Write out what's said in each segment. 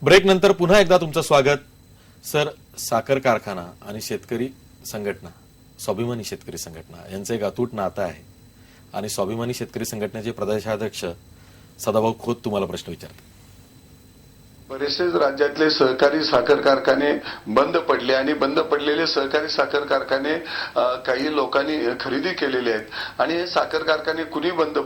Break नंतर पुन्हा एकदा तुमचं स्वागत. सर, साखर कारखाना आणि शेतकरी संघटना, स्वाभिमानी शेतकरी संघटना यांचं एक अतूट नातं आहे आणि स्वाभिमानी शेतकरी संघटनेचे प्रदेशाध्यक्ष सदाभाऊ खोत तुम्हाला प्रश्न विचारतात. बरेचसे राज्यातले सहकारी साखर कारखाने बंद पडले आणि बंद पडलेले सहकारी साखर कारखाने काही लोकांनी खरेदी केलेले आहेत आणि हे साखर कारखाने कुणी बंद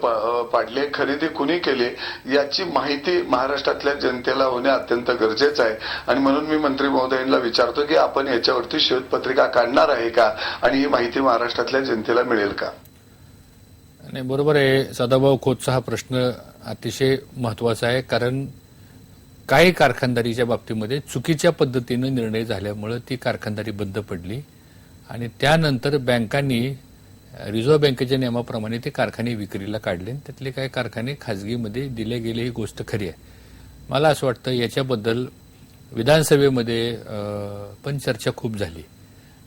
पाडले, खरेदी कुणी केले याची माहिती महाराष्ट्रातल्या जनतेला होणे अत्यंत गरजेचं आहे. आणि म्हणून मी मंत्री महोदयांना विचारतो की आपण याच्यावरती श्वेतपत्रिका काढणार आहे का आणि ही माहिती महाराष्ट्रातल्या जनतेला मिळेल का? नाही, बरोबर आहे. सदाभाऊ खोतचा हा प्रश्न अतिशय महत्वाचा आहे, कारण काही कारखानदारीच्या बाबतीमध्ये चुकीच्या पद्धतीनं निर्णय झाल्यामुळे ती कारखानदारी बंद पडली आणि त्यानंतर बँकांनी रिझर्व्ह बँकेच्या नियमाप्रमाणे ते कारखाने विक्रीला काढले. त्यातले काही कारखाने खाजगीमध्ये दिले गेले, ही गोष्ट खरी आहे. मला असं वाटतं याच्याबद्दल विधानसभेमध्ये पण चर्चा खूप झाली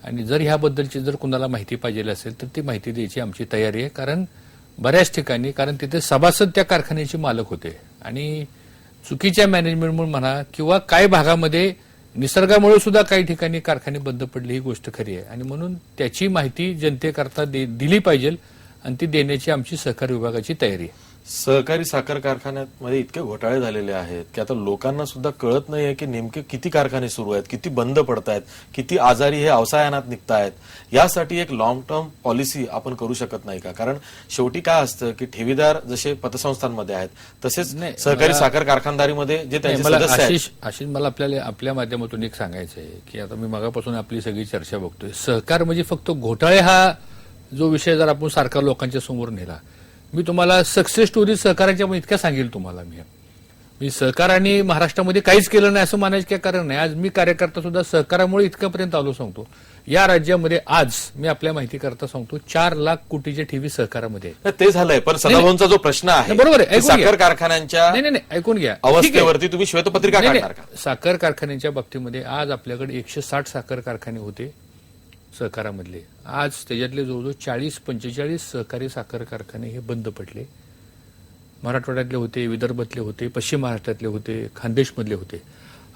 आणि जर ह्याबद्दलची जर कुणाला माहिती पाहिजे असेल तर ती माहिती द्यायची आमची तयारी आहे. कारण बऱ्याच ठिकाणी, कारण तिथे सभासद त्या कारखान्याचे मालक होते आणि चुकीच्या मॅनेजमेंटमुळे म्हणा किंवा काही भागामध्ये निसर्गामुळे सुद्धा काही ठिकाणी कारखाने बंद पडले, ही गोष्ट खरी आहे आणि म्हणून त्याची माहिती जनतेकरता दिली पाहिजे आणि ती देण्याची आमची सहकार विभागाची तयारी आहे. सहकारी साखर कारखान्यामध्ये इतके घोटाळे झालेले आहेत की आता लोकांना सुद्धा कळत नाहीये की नेमके किती कारखाने सुरू आहेत, किती बंद पडत आहेत, किती आजारी हे अवसायानात निघतायत. यासाठी एक लॉंग टर्म पॉलिसी आपण करू शकत नाही का? कारण शेवटी काय असतं की ठेवीदार जसे पतसंस्थांमध्ये आहेत तसेच सहकारी साखर कारखानदारीमध्ये जे त्यांचे सदस्य आहेत. आशिष, मला आपल्या माध्यमातून एक सांगायचं आहे की आता मी मगापासून आपली सगळी चर्चा बघतोय. सहकार म्हणजे फक्त घोटाळे हा जो विषय जर आपण सारखा लोकांच्या समोर नेला, मी तुम्हाला सक्सेस स्टोरी सहकाराच्या इतक्या सांगेल तुम्हाला. मी सहकाराने महाराष्ट्रामध्ये काहीच केलं नाही असं म्हणायचं काय कारण नाही. आज मी कार्यकर्ता सुद्धा सहकारामुळे इतक्यापर्यंत आलो सांगतो. या राज्यामध्ये आज मी आपल्या माहिती करता सांगतो 4 लाख कोटीच्या ठेवी सहकारामध्ये. ते झालंय, पण सदाभाऊंचा जो प्रश्न आहे बरोबर आहे, साखर कारखान्यांच्या नाही ऐकून घ्या अवस्थेवरती तुम्ही श्वेतपत्रिका काढणार का? साखर कारखान्यांच्या बाबतीमध्ये आज आपल्याकडे 160 साखर कारखाने होते सहकारामधले. आज त्याच्यातले जवळजवळ 40-45 सहकारी साखर कारखाने हे बंद पडले. मराठवाड्यातले होते, विदर्भातले होते, पश्चिम महाराष्ट्रातले होते, खानदेशमधले होते.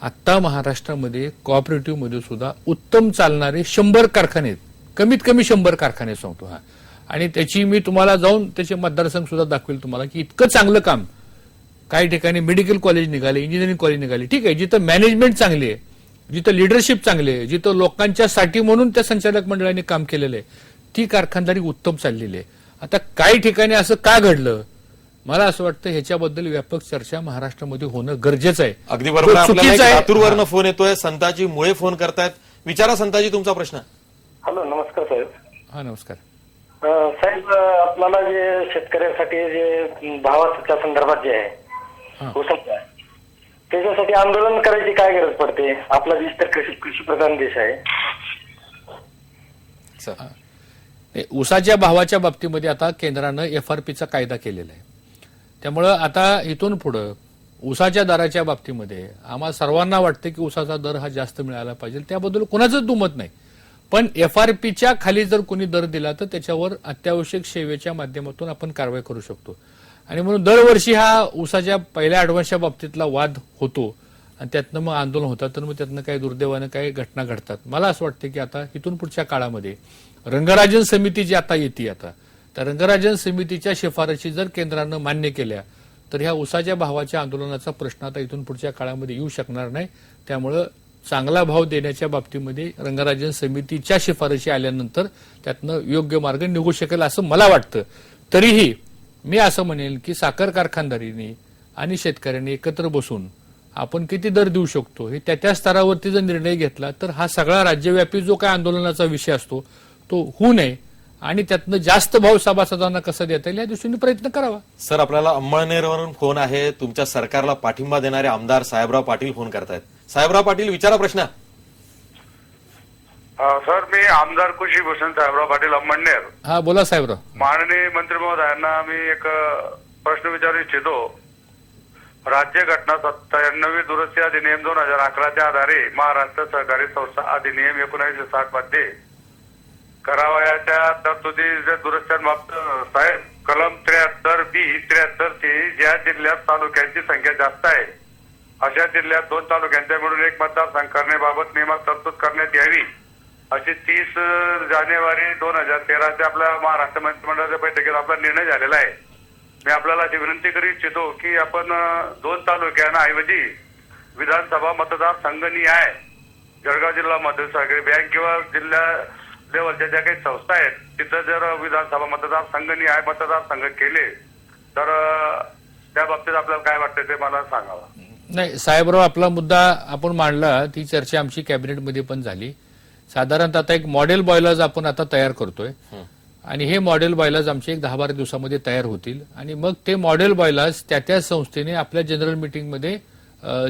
आता महाराष्ट्रामध्ये कोऑपरेटिव्ह मध्ये सुद्धा उत्तम चालणारे 100 कारखाने आहेत, कमीत कमी 100 कारखाने सांगतो. हा, आणि त्याची मी तुम्हाला जाऊन त्याचे मतदारसंघ सुद्धा दाखवेल तुम्हाला की इतकं चांगलं काम. काही ठिकाणी मेडिकल कॉलेज निघाले, इंजिनिअरिंग कॉलेज निघाले. ठीक आहे, जिथं मॅनेजमेंट चांगली आहे, जिथं लिडरशिप चांगली आहे, जिथं लोकांच्यासाठी म्हणून त्या संचालक मंडळाने काम केलेलं आहे, ती कारखानदारी उत्तम चाललेली आहे. आता काही ठिकाणी असं का घडलं, मला असं वाटतं ह्याच्याबद्दल व्यापक चर्चा महाराष्ट्रामध्ये होणं गरजेचं आहे. अगदी बरोबर. आपल्याला लातूरवरनं फोन येतोय, संताजी मुळे फोन करतायत. विचारा संताजी तुमचा प्रश्न. हॅलो, नमस्कार साहेब. हा, नमस्कार साहेब. आपल्याला जे शेतकऱ्यांसाठी जे भावाच्या संदर्भात जे आहे त्याच्यासाठी आंदोलन करायची काय गरज पडते? आपला देश तर कृषी प्रधान देश आहे. ऊसाच्या भावाच्या बाबतीमध्ये आता केंद्रानं FRPचा कायदा केलेला आहे. त्यामुळं आता इथून पुढं ऊसाच्या दराच्या बाबतीमध्ये आम्हाला सर्वांना वाटतं की ऊसाचा दर हा जास्त मिळाला पाहिजे, त्याबद्दल कोणाचंच दुमत नाही. पण FRPच्या खाली जर कोणी दर दिला तर त्याच्यावर अत्यावश्यक सेवेच्या माध्यमातून आपण कारवाई करू शकतो. आणि म्हणून दरवर्षी हा ऊसाच्या पहिल्या ऍडव्हान्सच्या बाबतीतला वाद होतो आणि त्यातनं मग आंदोलन होतं, तर मग त्यातनं काही दुर्दैवानं काही घटना घडतात. मला असं वाटतं की आता इथून पुढच्या काळामध्ये रंगराजन समिती जी आता येते, आता त्या रंगराजन समितीच्या शिफारशी जर केंद्रानं मान्य केल्या तर ह्या ऊसाच्या भावाच्या आंदोलनाचा प्रश्न आता इथून पुढच्या काळामध्ये येऊ शकणार नाही. त्यामुळं चांगला भाव देण्याच्या बाबतीमध्ये रंगराजन समितीच्या शिफारशी आल्यानंतर त्यातनं योग्य मार्ग निघू शकेल असं मला वाटतं. तरीही मी असं म्हणेल की साखर कारखानदारीने आणि शेतकऱ्यांनी एकत्र बसून आपण किती दर देऊ शकतो हे त्या स्तरावरती जर निर्णय घेतला तर हा सगळा राज्यव्यापी जो काय आंदोलनाचा विषय असतो तो होऊ नये आणि त्यातनं जास्त भाव सभासदांना कसा देता येईल या दृष्टीने प्रयत्न करावा. सर, आपल्याला अंमळनेरवरून फोन आहे. तुमच्या सरकारला पाठिंबा देणारे आमदार साहेबराव पाटील फोन करतायत. साहेबराव पाटील, विचारा प्रश्न. सर, मी आमदार कुशीभूषण साहेबराव पाटील, अंमळनेर. हा, बोला साहेबराव. माननीय मंत्री महोदयांना मी एक प्रश्न विचारू इच्छितो. राज्य घटना 97 दुरुस्ती अधिनियम 2011च्या आधारे महाराष्ट्र सहकारी संस्था अधिनियम 1960 मध्ये करावयाच्या तरतुदी दुरुस्त्यांबाबत साहेब कलम 73B, 73C ज्या जिल्ह्यात तालुक्यांची संख्या जास्त आहे अशा जिल्ह्यात 2 तालुक्यांच्या मिळून एक मतदारसंघ करण्याबाबत नियमात तरतूद करण्यात यावी अशी 30 जानेवारी 2013 आपल्या महाराष्ट्र मंत्रिमंडळाच्या बैठकीत आपला निर्णय झालेला आहे. मी आपल्याला अशी विनंती करू इच्छितो की आपण 2 तालुक्यांऐवजी विधानसभा मतदारसंघ निहाय जळगाव जिल्हा मध्यवर्ती सहकारी बँक किंवा जिल्हा लेवलच्या ज्या काही संस्था आहेत तिथं जर विधानसभा मतदारसंघ निहाय मतदारसंघ केले तर त्या बाबतीत आपल्याला काय वाटतं ते मला सांगावं. नाही साहेबराव, आपला मुद्दा आपण मांडला, ती चर्चा आमची कॅबिनेटमध्ये पण झाली. साधारणतः आता एक मॉडेल बॉयलर्स आपण आता तयार करतोय आणि हे मॉडेल बॉयलर्स आमचे एक 10-12 दिवसामध्ये तयार होतील आणि मग ते मॉडेल बॉयलर्स त्या संस्थेने आपल्या जनरल मीटिंगमध्ये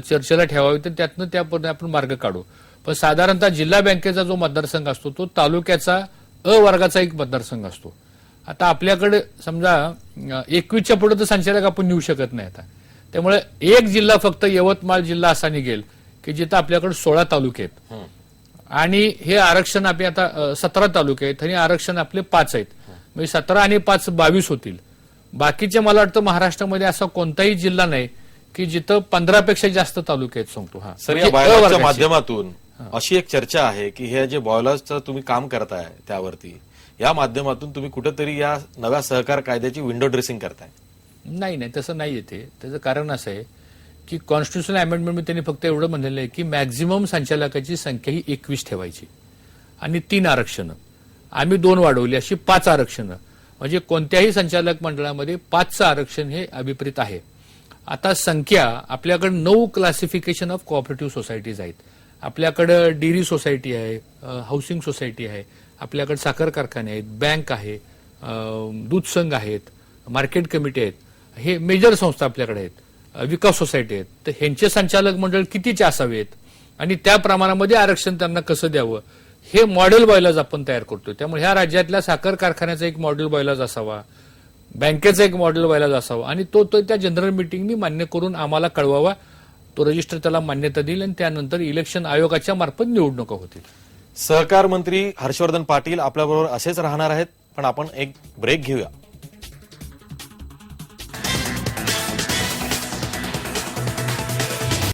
चर्चेला ठेवावे तर त्यातनं त्यापर्यंत आपण मार्ग काढू. पण साधारणतः जिल्हा बँकेचा जो मतदारसंघ असतो तो तालुक्याचा अ वर्गाचा एक मतदारसंघ असतो. आता आपल्याकडे समजा 21च्या पुढे तर संचालक आपण नेऊ शकत नाही आता. त्यामुळे एक जिल्हा फक्त यवतमाळ जिल्हा असा निघेल की जिथं आपल्याकडे 16 तालुके आहेत आणि हे आरक्षण आपले आता 17 तालुके आहेत आणि आरक्षण आपले 5 आहेत. म्हणजे 17 आणि 5 22 होतील. बाकीचे मला वाटतं महाराष्ट्रामध्ये असा कोणताही जिल्हा नाही की जिथं 15 पेक्षा जास्त तालुके आहेत सांगतो. हा सर, या बॉयलर्सच्या माध्यमातून अशी एक चर्चा आहे की हे जे बॉयलर्सचं तुम्ही काम करताय त्यावरती या माध्यमातून तुम्ही कुठेतरी या नव्या सहकार कायद्याची विंडो ड्रेसिंग करताय. नाही तसं नाही येते. त्याचं कारण असं आहे की कॉन्स्टिट्युशनल अमेंडमेंट त्यांनी फक्त एवढं म्हणलेलं आहे की मॅक्झिमम संचालकाची संख्या ही 21 ठेवायची आणि 3 आरक्षणं. आम्ही 2 वाढवली अशी 5 आरक्षणं. म्हणजे कोणत्याही संचालक मंडळामध्ये 5चं आरक्षण हे अभिप्रेत आहे. आता संख्या आपल्याकडे 9 क्लासिफिकेशन ऑफ कोऑपरेटिव्ह सोसायटीज आहेत. आपल्याकडे डेअरी सोसायटी आहे, हाऊसिंग सोसायटी आहे, आपल्याकडे साखर कारखाने आहेत, बँक आहे, दूध संघ आहेत, मार्केट कमिटी आहेत. हे मेजर संस्था आपल्याकडे आहेत, विकास सोसायटी आहेत. तर ह्यांचे संचालक मंडळ कितीचे असावेत आणि त्या प्रमाणामध्ये आरक्षण त्यांना कसं द्यावं हे मॉडेल बॉयलर्स आपण तयार करतोय. त्यामुळे ह्या राज्यातल्या साखर कारखान्याचा एक मॉडेल बॉयलर्स असावा, बँकेचा एक मॉडेल बॉयलर्स असावा आणि तो त्या जनरल मिटिंगनी मान्य करून आम्हाला कळवावा. तो रजिस्टर त्याला मान्यता देईल आणि त्यानंतर इलेक्शन आयोगाच्या मार्फत निवडणुका होतील. सहकार मंत्री हर्षवर्धन पाटील आपल्याबरोबर असेच राहणार आहेत, पण आपण एक ब्रेक घेऊया.